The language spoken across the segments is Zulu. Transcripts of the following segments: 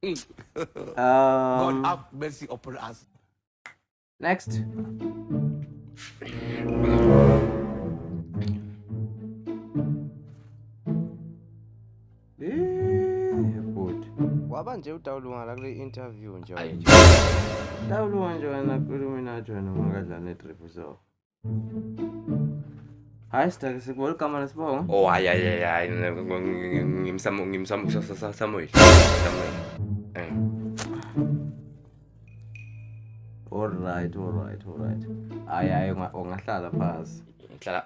God have mercy upon us. Next. Good. Waba nje utawulunga kule interview nje. Tawulunga nje wena khuluma nathi wena ungakadlala netrip so. Hayi sitake sikwelcome nesibongo. Oh hayi ngimsamuel. Samuel. Alright. Hayi ungahlala phansi.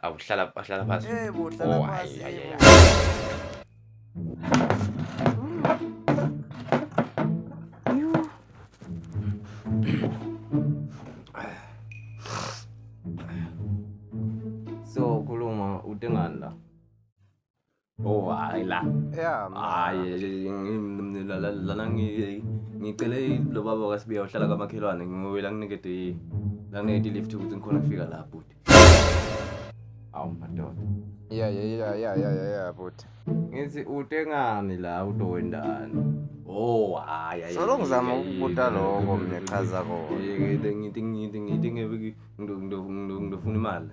Awuhlala phansi. Yebo hlala Oh phansi. hayi. So khuluma utengani la? Oh hayi la. Yeah, Hayi lana ngicele lo baba kaSibiya uhlala kamakhelwane ngiyowela nginikede la nginedi lift ukuthi ngikhona kufika la bhuti. Awu madoda. yeah, but. Ngithi utengani la utowendani? Oh hayi. Solo ngizama ukubuta lokho mina chaza kona. Ngithi ngidofuna imali.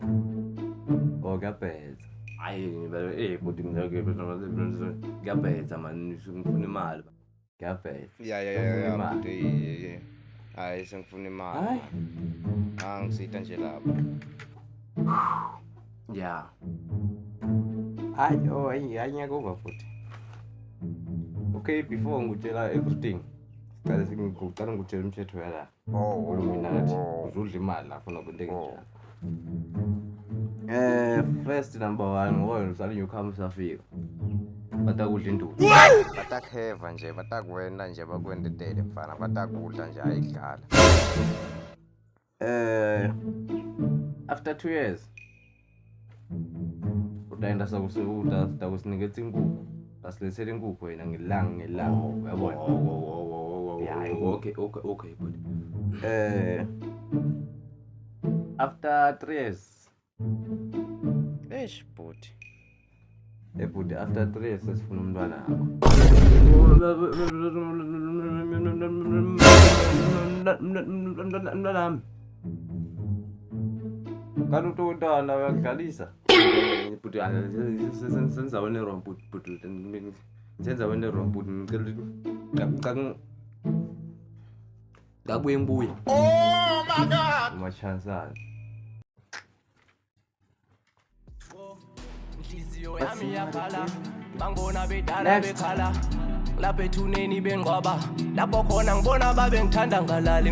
Oh kuyabhetha. Hayi bhuti ngiyabhetha man ngifuna imali. Kuyabhetha. Yeah, imali. but hayi sengifuna imali. Hayi. Angisita nje lapho. Yeah. Hayi ngiyakuzwa futhi. Okay, before ngutshela everything. Ngicela ngutshela umthetho yala. Mina ngathi uzudla imali lapho nokunto enjalo. First number 1 ngoba usale newcomer safika. Batakudla induku. Batakheva nje, batakwenda nje bakwendedele mfana, batakudla nje ayidlala. After 2 years utaenda sakusiniketha inkukhu. Asilethele inkukhu wena ngelanga uyabona? Yeah, okay bhuti. After 3 years. But. Bhuti after 3 years sesifuna umntwana wakho. Mntwanami. Kanti untwana uyakudlalisa. Bhuti senza wena wrong bhuti. Senza wena wrong bhuti ngicela ngabuye ngibuye. Oh my God! Umachansana. Inhliziyo yami yakhala bangibona bedala bekhala lapha ethuneni benqwaba lapho khona ngibona babe ngithanda ngalali